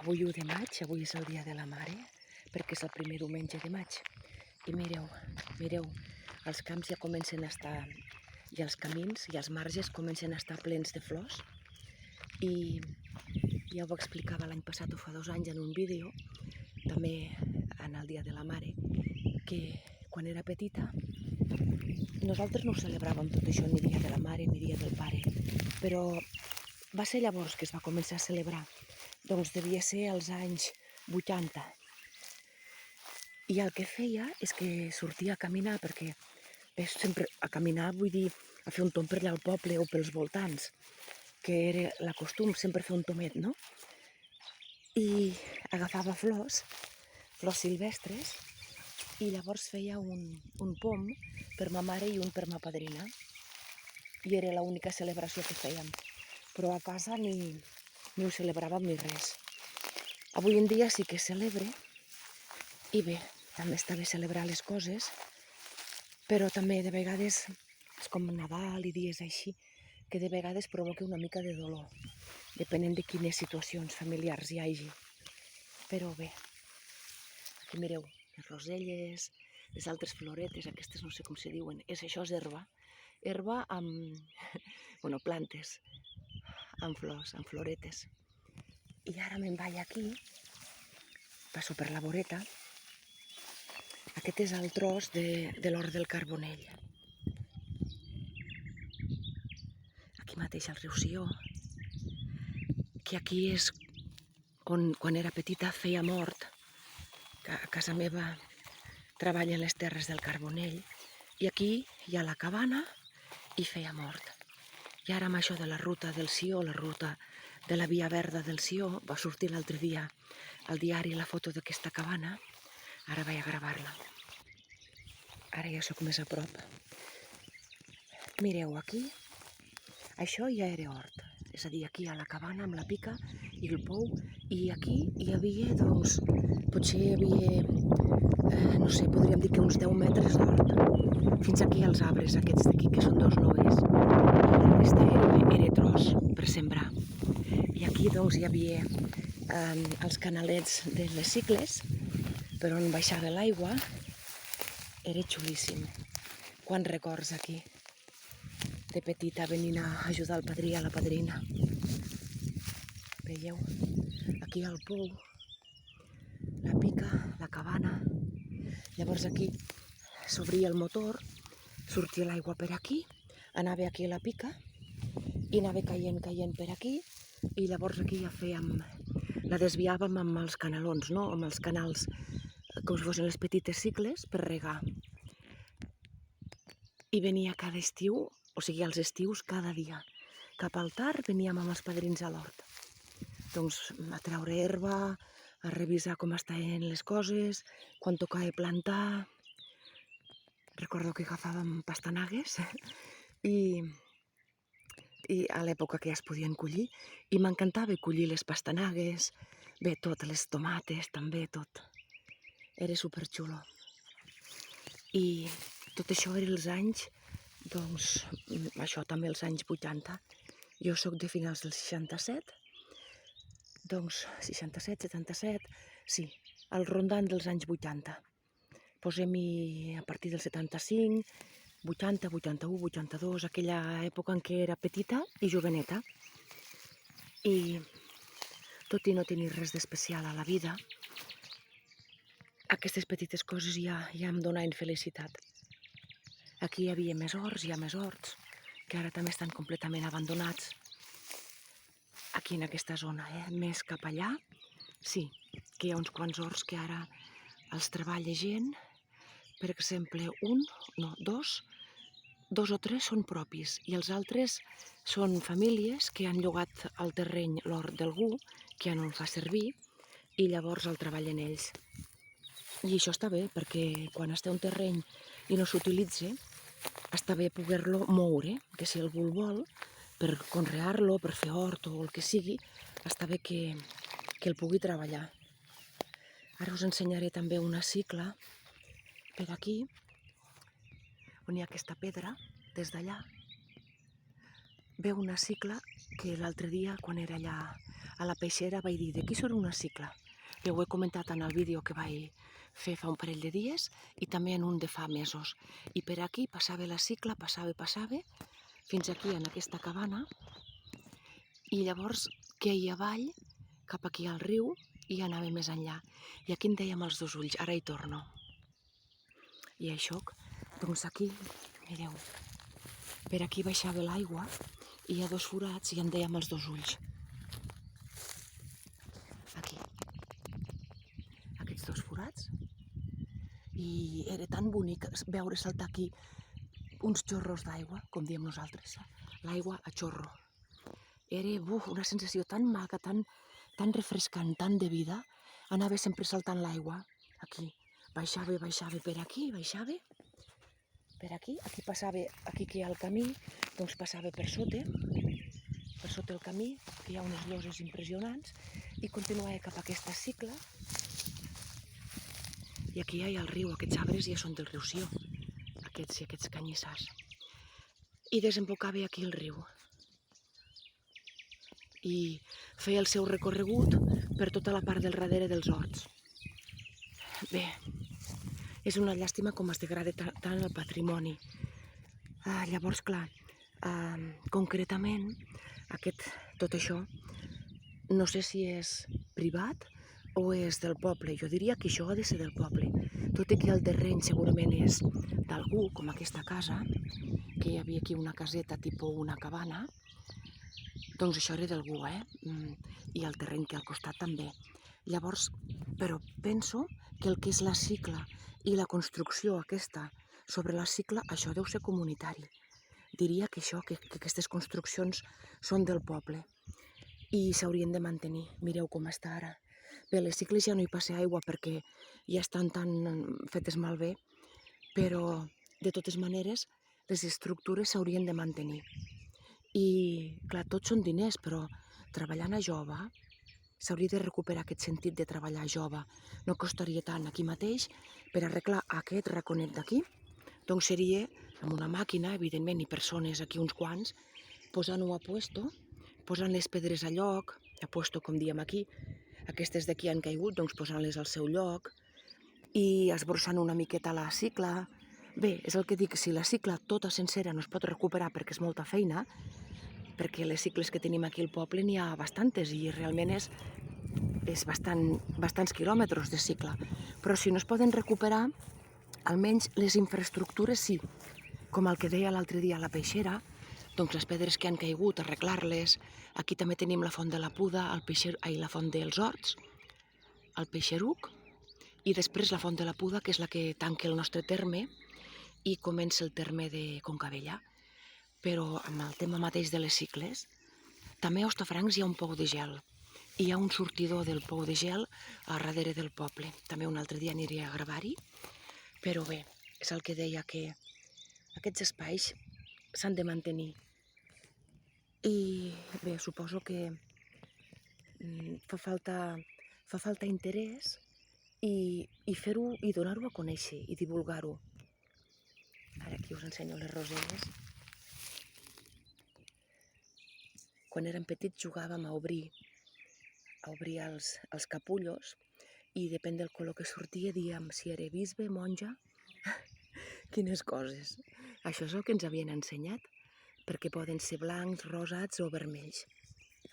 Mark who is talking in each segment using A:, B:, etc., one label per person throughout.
A: Avui 1 de maig, avui és el dia de la mare, perquè és el primer diumenge de maig. I mireu, els camps ja comencen a estar, i els camins i els marges comencen a estar plens de flors. I ja ho explicava l'any passat o fa 2 anys en un vídeo, també en el dia de la mare, que quan era petita nosaltres no ho celebràvem tot això, ni dia de la mare ni dia del pare, però va ser llavors que es va començar a celebrar. Doncs devia ser als anys 80. I el que feia és que sortia a caminar, perquè sempre a caminar vull dir a fer un tomb per allà al poble o pels voltants, que era la costum, sempre fer un tomet, no? I agafava flors silvestres, i llavors feia un pom per ma mare i un per ma padrina. I era l'única celebració que fèiem. Però a casa ni ho celebràvem ni res. Avui en dia sí que es celebra, i bé, també està bé celebrar les coses, però també de vegades és com Nadal i dies així, que de vegades provoca una mica de dolor, depenent de quines situacions familiars hi hagi. Però bé, aquí mireu, les roselles, les altres floretes, aquestes no sé com se diuen, això és herba. Herba amb, plantes, amb flors, amb floretes. I ara me'n vaig aquí, passo per la voreta. Aquest és el tros de l'hort del Carbonell. Aquí mateix al riu Sió, que aquí és on, quan era petita, feia mort, que a casa meva treballen les terres del Carbonell, i aquí hi ha la cabana i feia mort. I ara amb això de la ruta del Sió, la ruta de la Via Verda del Sió, va sortir l'altre dia al diari la foto d'aquesta cabana, ara vaig a gravar-la. Ara ja sóc més a prop. Mireu, aquí, això ja era hort. És a dir, aquí hi ha la cabana amb la pica i el pou, i aquí hi havia, doncs, potser hi havia, no sé, podríem dir que uns 10 metres d'hort. Fins aquí els arbres aquests d'aquí, que són 2 noves. I la resta era tros per sembrar. I aquí, doncs, hi havia els canalets de les cicles, per on baixava l'aigua. Era xulíssim. Quants records aquí, de petita, venint a ajudar el padrí i a la padrina. Veieu? Aquí al pou, la pica, la cabana. Llavors aquí s'obria el motor, sortia l'aigua per aquí, anava aquí a la pica i anava caient per aquí, i llavors aquí ja la desviàvem amb els canalons, no? Amb els canals, com si fossin les petites cicles, per regar. I venia cada estiu, o sigui, als estius cada dia. Cap al tard veníem amb els padrins a l'hort. Doncs a treure herba, a revisar com estaven les coses, quan tocava plantar. Recordo que agafàvem pastanagues i a l'època que ja es podien collir, i m'encantava collir les pastanagues, bé, tot, les tomates també, tot. Era superxulo. I tot això era els anys, doncs, això també els anys 80. Jo sóc de finals del 67, doncs 67, 77, sí, al rondant dels anys 80. Posem-hi a partir del 75, 80, 81, 82, aquella època en què era petita i joveneta. I tot i no tenir res d'especial a la vida, aquestes petites coses ja em donaven felicitat. Aquí hi havia més horts, hi ha més horts, que ara també estan completament abandonats. Aquí en aquesta zona, més cap allà, sí, que hi ha uns quants horts que ara els treballa gent. Per exemple, dos o tres són propis, i els altres són famílies que han llogat el terreny, l'hort d'algú, que ja no el fa servir, i llavors el treballen ells. I això està bé, perquè quan es té un terreny i no s'utilitza, està bé poder-lo moure, que si algú el vol, per conrear-lo, per fer hort o el que sigui, està bé que el pugui treballar. Ara us ensenyaré també una cicla per aquí, on hi ha aquesta pedra, des d'allà, veu una cicla que l'altre dia, quan era allà a la peixera, vaig dir, d'aquí surt una cicla. Bé, ho he comentat en el vídeo que vaig fer fa un parell de dies i també en un de fa mesos. I per aquí passava la cicla, passava, fins aquí, en aquesta cabana, i llavors queia avall, cap aquí al riu, i anava més enllà. I aquí en dèiem els dos ulls, ara hi torno. I això, doncs aquí, mireu, per aquí baixava l'aigua i hi ha dos forats i en dèiem els dos ulls. Aquí. Aquests dos forats. I era tan bonic veure saltar aquí uns xorros d'aigua, com diem nosaltres, l'aigua a xorro. Era una sensació tan maca, tan refrescant, tan de vida. Anava sempre saltant l'aigua, aquí. Baixava per aquí, baixava. Per aquí passava, aquí que hi ha el camí, doncs passava per sota el camí, que hi ha unes lloses impressionants, i continuava cap a aquesta cicla. I aquí ja hi ha el riu, aquests arbres ja són del riu Sió, aquests canyissars. I desembocava aquí el riu. I feia el seu recorregut per tota la part del darrere dels horts. Bé, és una llàstima com es degrada tant el patrimoni. Llavors, clar, concretament, tot això, no sé si és privat o és del poble. Jo diria que això ha de ser del poble. Tot i que el terreny segurament és d'algú, com aquesta casa, que hi havia aquí una caseta tipus una cabana, doncs això era d'algú, I el terreny que al costat també. Llavors, però penso que el que és la cicla i la construcció aquesta sobre la cicla, això deu ser comunitari. Diria que aquestes construccions són del poble i s'haurien de mantenir. Mireu com està ara. Bé, les cicles ja no hi passa aigua perquè ja estan tan fetes malbé, però de totes maneres les estructures s'haurien de mantenir. I, clar, tots són diners, però treballant a jove s'hauria de recuperar aquest sentit de treballar a jove. No costaria tant aquí mateix per arreglar aquest raconet d'aquí. Doncs seria amb una màquina, evidentment, i persones aquí uns quants, posant-ho a puesto, posant les pedres a lloc, a puesto com diem aquí, aquestes d'aquí han caigut, doncs posant-les al seu lloc, i esbrossant una miqueta la cicla. Bé, és el que dic, si la cicla tota sencera no es pot recuperar perquè és molta feina, perquè les cicles que tenim aquí al poble n'hi ha bastantes i realment és bastants quilòmetres de cicla. Però si no es poden recuperar, almenys les infraestructures sí, com el que deia l'altre dia a la peixera, doncs les pedres que han caigut, arreglar-les. Aquí també tenim la font de la Puda, la font dels Horts, el Peixeruc, i després la font de la Puda, que és la que tanca el nostre terme i comença el terme de Concabella. Però amb el tema mateix de les cicles, també a Hostafrancs hi ha un pou de gel. Hi ha un sortidor del pou de gel a darrere del poble. També un altre dia aniré a gravar-hi. Però bé, és el que deia, que aquests espais s'han de mantenir. I bé, suposo que fa falta interès i fer-ho i donar-ho a conèixer i divulgar-ho. Ara aquí us ensenyo les roselles. Quan érem petits jugàvem a obrir els capullos i depèn del color que sortia diem si era bisbe, monja, quines coses. Això és el que ens havien ensenyat, perquè poden ser blancs, rosats o vermells.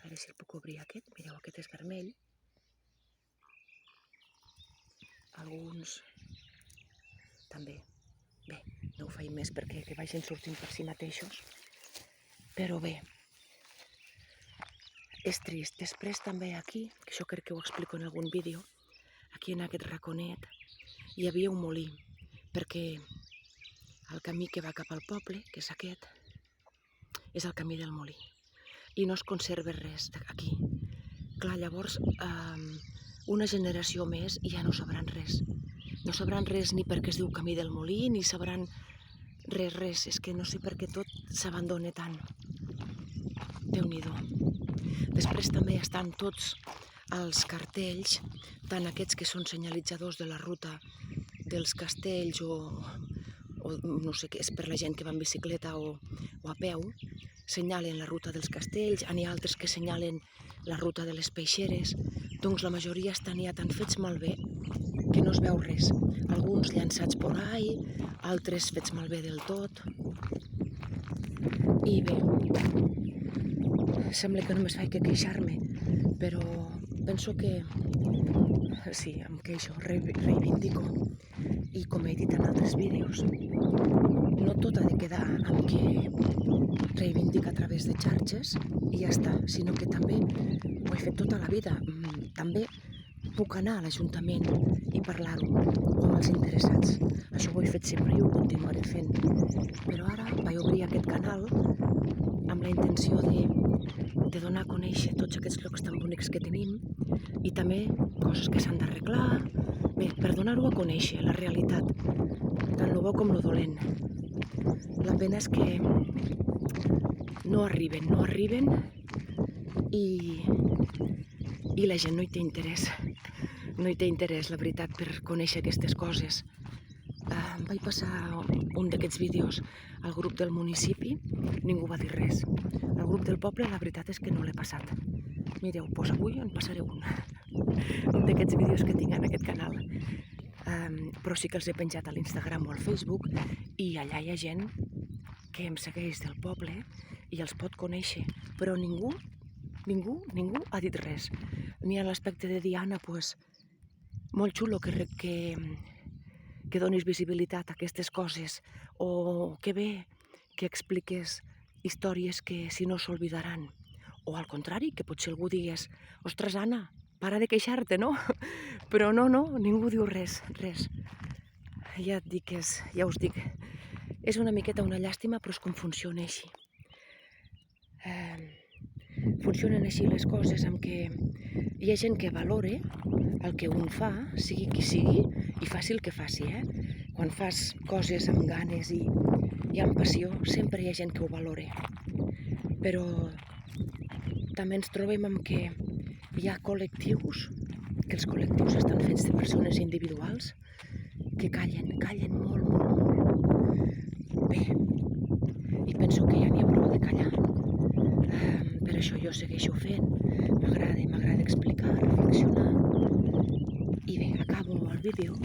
A: A veure si el puc obrir aquest. Mireu, aquest és vermell. Alguns també. Bé, no ho faig més perquè que vagin sortint per si mateixos. Però bé, és trist. Després també aquí, que això crec que ho explico en algun vídeo, aquí en aquest raconet hi havia un molí, perquè el camí que va cap al poble, que és aquest, és el camí del molí. I no es conserva res aquí. Clar, llavors, una generació més i ja no sabran res. No sabran res ni perquè es diu camí del molí, ni sabran res. És que no sé per què tot s'abandona tant. Déu-n'hi-do. Després també estan tots els cartells, tant aquests que són senyalitzadors de la ruta dels castells o no sé què, és per la gent que va en bicicleta o a peu, senyalen la ruta dels castells, n'hi ha altres que senyalen la ruta de les peixeres, doncs la majoria estan ja tan fets malbé que no es veu res. Alguns llançats por ahí, altres fets malbé del tot. I bé, sembla que només faig que queixar-me, però penso que sí, em queixo, reivindico. I com he dit en altres vídeos, no tot ha de quedar amb que reivindica a través de xarxes i ja està, sinó que també ho he fet tota la vida. També puc anar a l'Ajuntament i parlar-ho amb els interessats. Això ho he fet sempre i ho continuaré fent. Però ara vaig obrir aquest canal amb la intenció de donar a conèixer tots aquests llocs tan bonics que tenim i també coses que s'han d'arreglar. Bé, per donar-ho a conèixer, la realitat, tant lo bo com lo dolent. La pena és que no arriben i la gent no hi té interès. No hi té interès, la veritat, per conèixer aquestes coses. Vaig passar un d'aquests vídeos al grup del municipi, ningú va dir res. Al grup del poble la veritat és que no l'he passat. Mireu, doncs avui en passaré un d'aquests vídeos que tinc en aquest canal. Però sí que els he penjat a l'Instagram o al Facebook i allà hi ha gent que em segueix del poble i els pot conèixer, però ningú ha dit res. Ni a l'aspecte de Diana, doncs, molt xulo que donis visibilitat a aquestes coses, o que bé que expliques històries que si no s'olvidaran, o al contrari, que potser algú digués, ostres Anna, para de queixar-te, no? Però no, ningú diu res. Ja et dic, ja us dic, és una miqueta una llàstima, però és com funciona així. Funcionen així les coses, amb què hi ha gent que valore el que un fa, sigui qui sigui, i faci el que faci, Quan fas coses amb ganes i amb passió, sempre hi ha gent que ho valore. Però també ens trobem amb que hi ha col·lectius, que els col·lectius estan fets de persones individuals, que callen molt. Bé, i penso que ja n'hi ha prou de callar. Per això jo segueixo fent, m'agrada explicar, reflexionar. I bé, acabo el vídeo,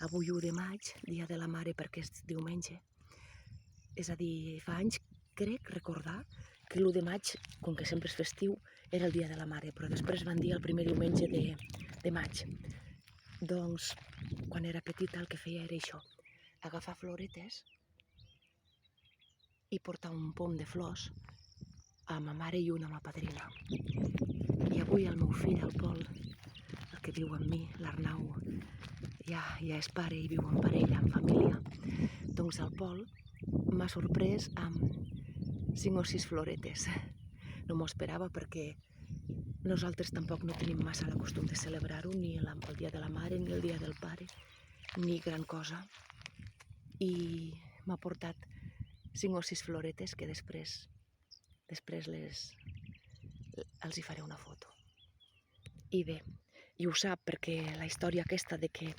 A: avui 1 de maig, dia de la mare perquè és diumenge. És a dir, fa anys crec recordar que l'1 de maig, com que sempre és festiu, era el dia de la mare, però després van dir el primer diumenge de maig. Doncs, quan era petita el que feia era això, agafar floretes i portar un pom de flors a ma mare i una a ma padrina. I avui el meu fill, el Pol, el que viu amb mi, l'Arnau, ja és pare i viu en parella, en família, doncs el Pol m'ha sorprès amb 5 o 6 floretes. No m'ho esperava perquè nosaltres tampoc no tenim massa la costum de celebrar-ho, ni el dia de la mare, ni el dia del pare, ni gran cosa. I m'ha portat 5 o 6 floretes que després els hi faré una foto. I bé, i ho sap perquè la història aquesta de que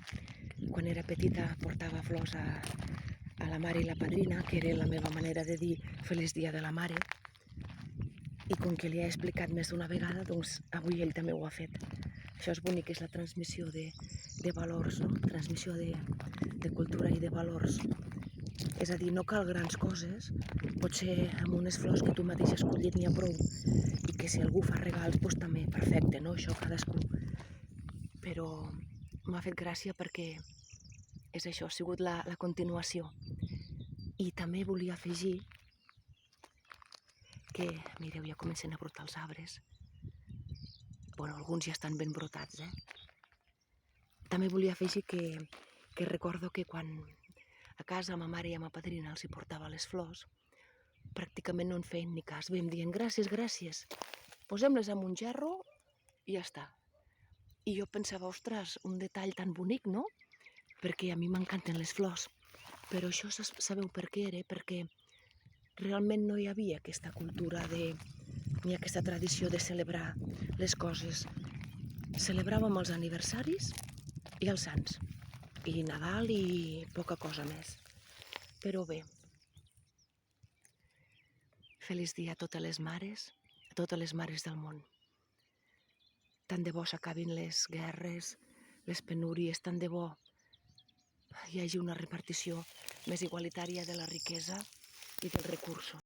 A: quan era petita portava flors a la mare i la padrina, que era la meva manera de dir feliç dia de la mare, i com que li he explicat més d'una vegada, doncs avui ell també ho ha fet. Això és bonic, és la transmissió de valors, no? Transmissió de cultura i de valors. És a dir, no cal grans coses, potser amb unes flors que tu mateix has escollit n'hi ha prou, i que si algú fa regals, doncs també, perfecte, no? Això cadascú. Però m'ha fet gràcia perquè és això, ha sigut la continuació. I també volia afegir que, mireu, ja comencen a brotar els arbres. Bueno, alguns ja estan ben brotats, També volia afegir que recordo que quan a casa a ma mare i a ma padrina els hi portava les flors, pràcticament no en feien ni cas. Bé, em diuen gràcies, posem-les en un gerro i ja està. I jo pensava, ostres, un detall tan bonic, no? Perquè a mi m'encanten les flors. Però això sabeu per què era? Perquè realment no hi havia aquesta cultura ni aquesta tradició de celebrar les coses. Celebràvem els aniversaris i els sants, i Nadal i poca cosa més. Però bé, Feliç dia a totes les mares del món. Tant de bo s'acabin les guerres, les penúries, tant de bo hi hagi una repartició més igualitària de la riquesa i dels recursos.